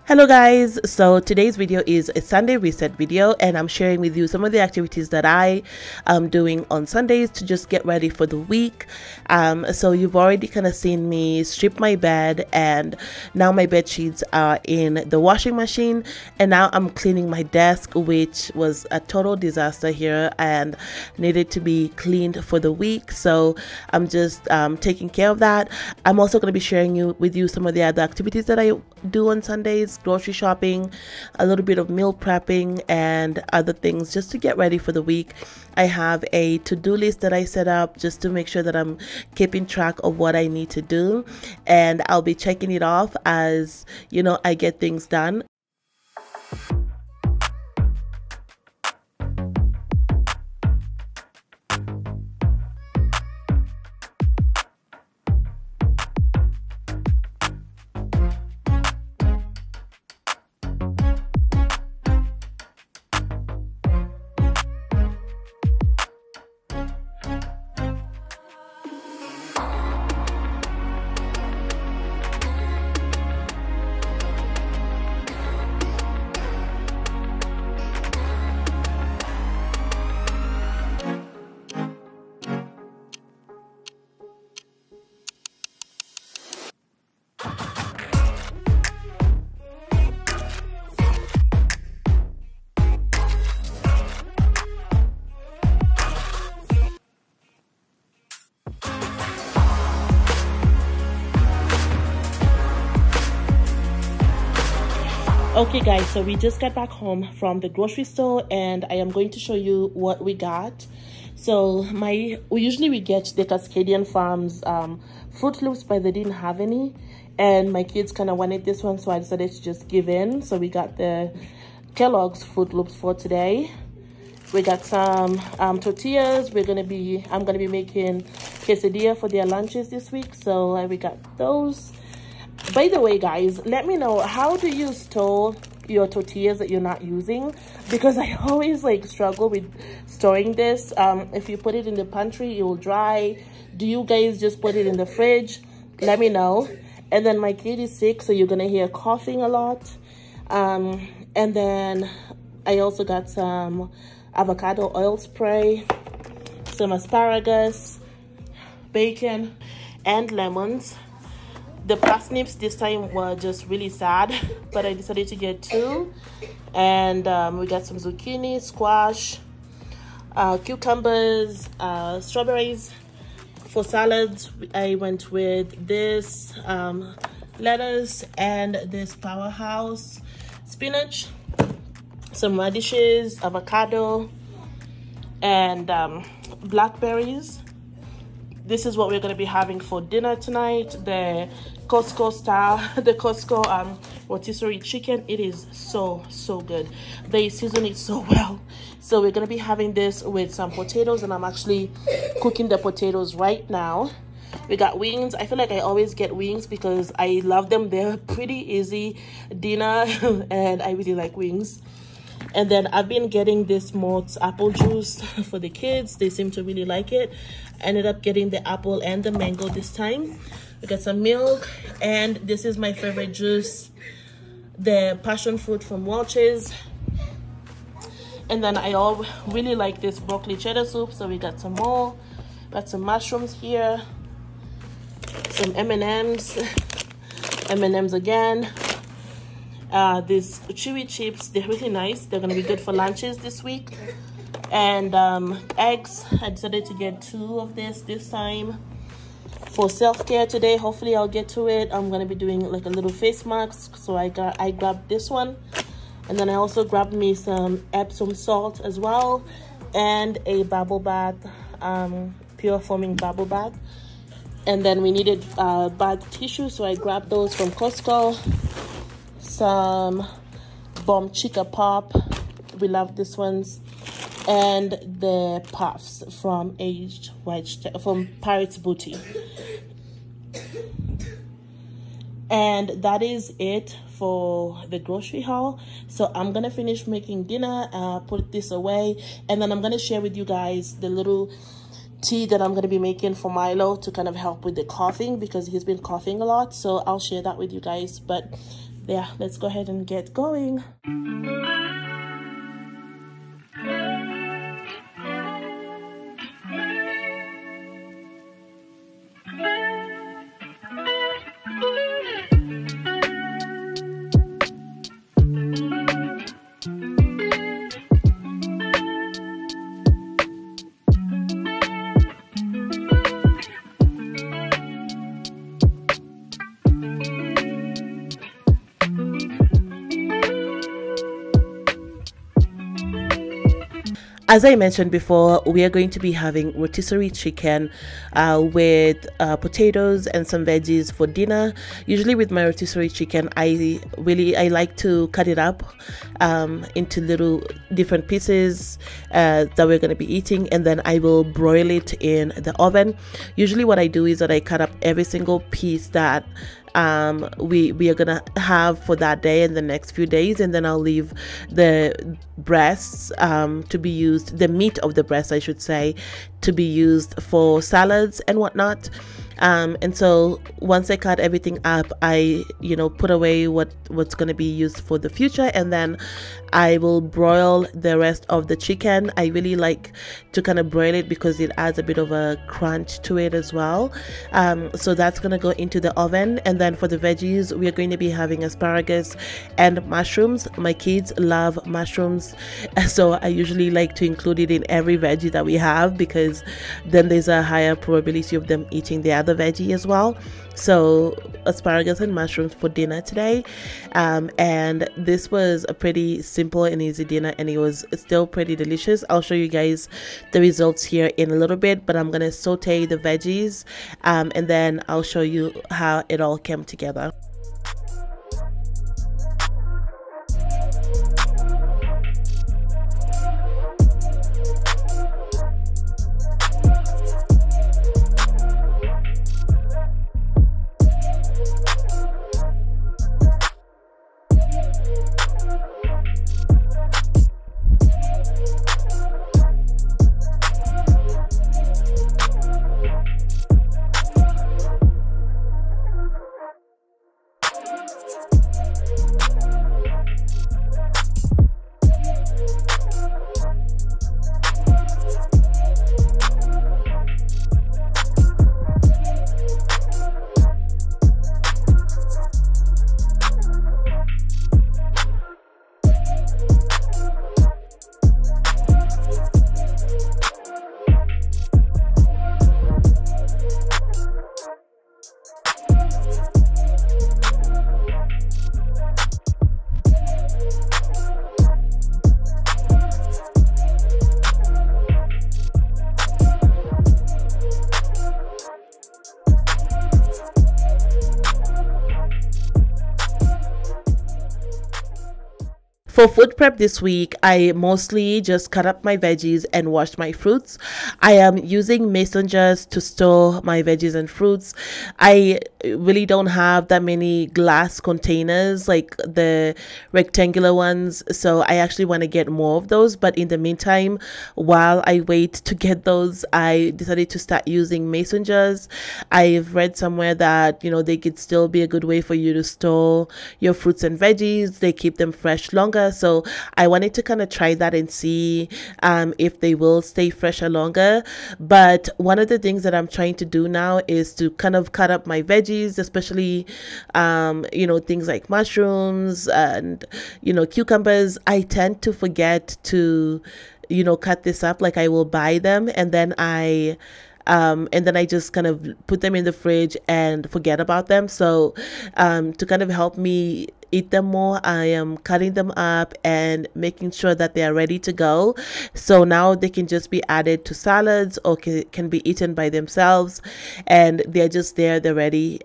Hello guys, so today's video is a Sunday reset video and I'm sharing with you some of the activities that I am doing on Sundays to just get ready for the week. So you've already kind of seen me strip my bed, and now my bed sheets are in the washing machine, and now I'm cleaning my desk, which was a total disaster here and needed to be cleaned for the week. So I'm just taking care of that. I'm also going to be sharing with you some of the other activities that I do on Sundays: grocery shopping, a little bit of meal prepping, and other things just to get ready for the week. I have a to-do list that I set up just to make sure that I'm keeping track of what I need to do, and I'll be checking it off as I get things done. Okay guys, so we just got back home from the grocery store and I am going to show you what we got. So we usually get the Cascadian Farms Fruit Loops, but they didn't have any, and my kids kind of wanted this one, so I decided to just give in. So we got the Kellogg's Fruit Loops for today. We got some tortillas. I'm gonna be making quesadilla for their lunches this week, so we got those. By the way guys, let me know, how do you store your tortillas that you're not using? Because I always struggle with storing this. If you put it in the pantry, it will dry. Do you guys just put it in the fridge? Let me know. And then my kid is sick, so you're gonna hear coughing a lot. And then I also got some avocado oil spray, some asparagus, bacon, and lemons. The parsnips this time were just really sad, but I decided to get two. And we got some zucchini, squash, cucumbers, strawberries. For salads, I went with this lettuce and this powerhouse spinach, some radishes, avocado, and blackberries. This is what we're going to be having for dinner tonight. The Costco style, the Costco rotisserie chicken. It is so good. They season it so well. So we're going to be having this with some potatoes, and I'm actually cooking the potatoes right now. We got wings. I feel like I always get wings because I love them. They're pretty easy dinner and I really like wings. And then I've been getting this malts apple juice for the kids. They seem to really like it. I ended up getting the apple and the mango this time. We got some milk, and this is my favorite juice, the passion fruit from Welch's. And then I really like this broccoli cheddar soup, so we got some more. Got some mushrooms here, some M&Ms, M&Ms again. These chewy chips, they're really nice. They're gonna be good for lunches this week. And eggs, I decided to get 2 of this time for self-care today. Hopefully I'll get to it. I'm gonna be doing like a little face mask, so I grabbed this one. And then I also grabbed me some Epsom salt as well, and a bubble bath, pure foaming bubble bath. And then we needed bath tissue, so I grabbed those from Costco. Some Bomb Chica Pop, we love these ones, and the puffs from from Pirate's Booty. And that is it for the grocery haul. So I'm gonna finish making dinner, put this away, and then I'm gonna share with you guys the little tea that I'm going to be making for Milo to kind of help with the coughing, because he's been coughing a lot. So I'll share that with you guys. But yeah, let's go ahead and get going. As I mentioned before, we are going to be having rotisserie chicken with potatoes and some veggies for dinner. Usually with my rotisserie chicken, I like to cut it up into little different pieces that we're going to be eating, and then I will broil it in the oven. Usually what I do is that I cut up every single piece that we are gonna have for that day and the next few days, and then I'll leave the breasts to be used, the meat of the breast I should say, to be used for salads and whatnot. And so once I cut everything up, I put away what's going to be used for the future, and then I will broil the rest of the chicken. I really like to kind of broil it because it adds a bit of a crunch to it as well. So that's going to go into the oven. And then for the veggies, we are going to be having asparagus and mushrooms. My kids love mushrooms, so I usually like to include it in every veggie that we have, because then there's a higher probability of them eating the other veggie as well. So asparagus and mushrooms for dinner today, and this was a pretty simple and easy dinner, and it was still pretty delicious. I'll show you guys the results here in a little bit, but I'm gonna saute the veggies, and then I'll show you how it all came together. For food prep this week, I mostly just cut up my veggies and washed my fruits. I am using mason jars to store my veggies and fruits. I really don't have that many glass containers like the rectangular ones, so I actually want to get more of those. But in the meantime, while I wait to get those, I decided to start using mason jars. I've read somewhere that they could still be a good way for you to store your fruits and veggies. They keep them fresh longer. So I wanted to kind of try that and see if they will stay fresher longer. But one of the things that I'm trying to do now is to kind of cut up my veggies, especially things like mushrooms and cucumbers. I tend to forget to cut this up. Like, I will buy them and then I just kind of put them in the fridge and forget about them. So to kind of help me eat them more, I am cutting them up and making sure that they are ready to go. So now they can just be added to salads or can be eaten by themselves, and they're just there, they're ready.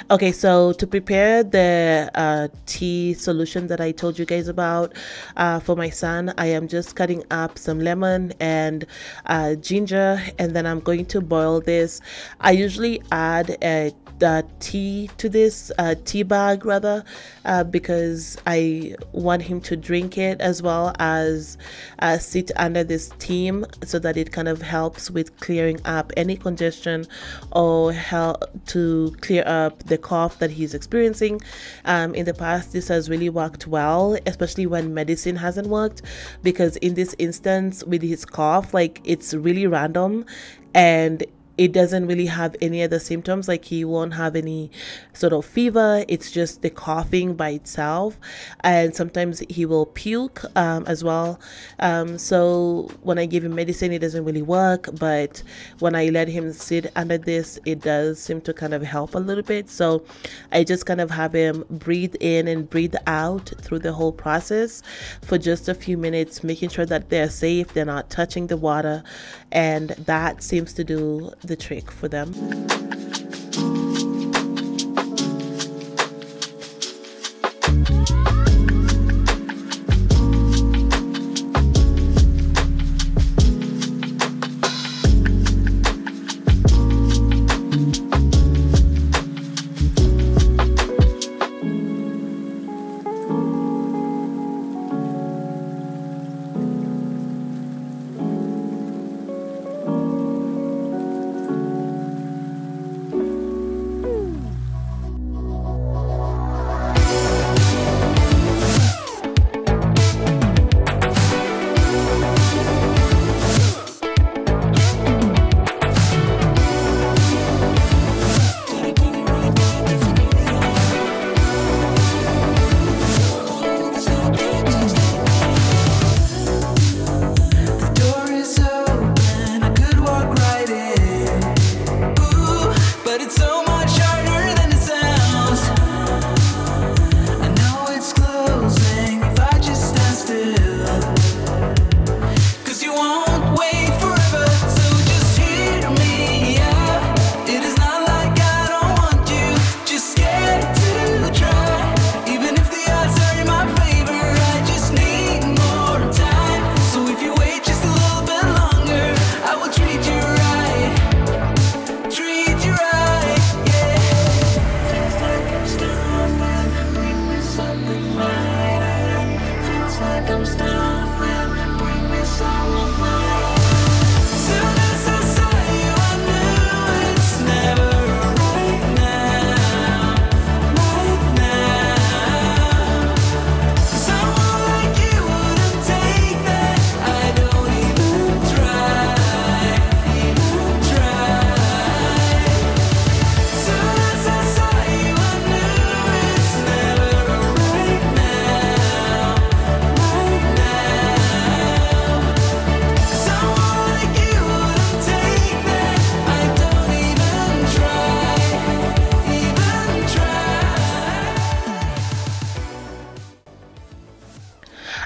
Okay, so to prepare the tea solution that I told you guys about for my son, I am just cutting up some lemon and ginger, and then I'm going to boil this. I usually add tea to this tea bag rather, because I want him to drink it as well as sit under this steam, so that it kind of helps with clearing up any congestion or help to clear up the cough that he's experiencing. In the past, this has really worked well, especially when medicine hasn't worked, because in this instance with his cough, like, it's really random and it doesn't really have any other symptoms. Like, he won't have any sort of fever. It's just the coughing by itself, and sometimes he will puke as well. So when I give him medicine, it doesn't really work, but when I let him sit under this, it does seem to kind of help a little bit. So I just kind of have him breathe in and breathe out through the whole process for just a few minutes, making sure that they're safe, they're not touching the water, and that seems to do the trick for them.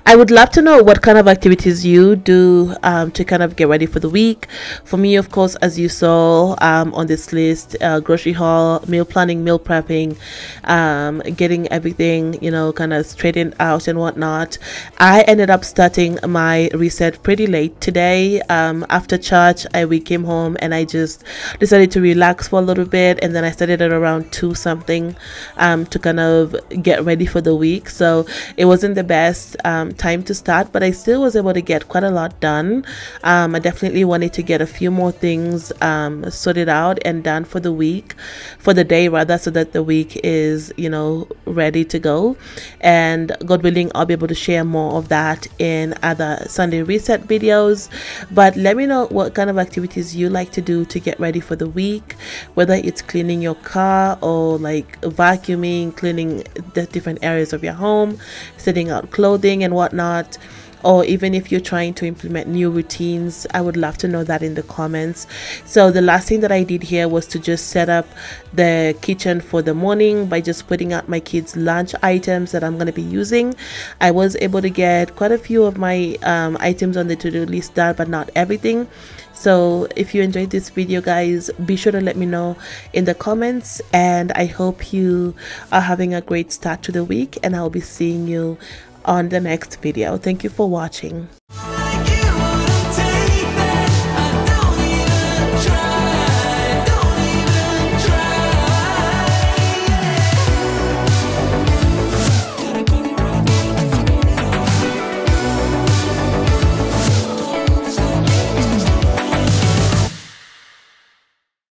I would love to know what kind of activities you do to kind of get ready for the week. For me, of course, as you saw on this list, grocery haul, meal planning, meal prepping, getting everything, you know, kind of straightened out and whatnot. I ended up starting my reset pretty late today. After church, we came home and I just decided to relax for a little bit, and then I started at around 2 something to kind of get ready for the week. So it wasn't the best time to start, but I still was able to get quite a lot done. I definitely wanted to get a few more things sorted out and done for the week, for the day rather, so that the week is, you know, ready to go. And God willing, I'll be able to share more of that in other Sunday reset videos. But let me know what kind of activities you like to do to get ready for the week, whether it's cleaning your car or like vacuuming, cleaning the different areas of your home, setting out clothing and whatnot. or even if you're trying to implement new routines. I would love to know that in the comments. So the last thing that I did here was to just set up the kitchen for the morning by just putting out my kids' lunch items that I'm going to be using. I was able to get quite a few of my items on the to-do list done, but not everything. So if you enjoyed this video, guys, be sure to let me know in the comments, and I hope you are having a great start to the week, and I'll be seeing you on the next video. Thank you for watching.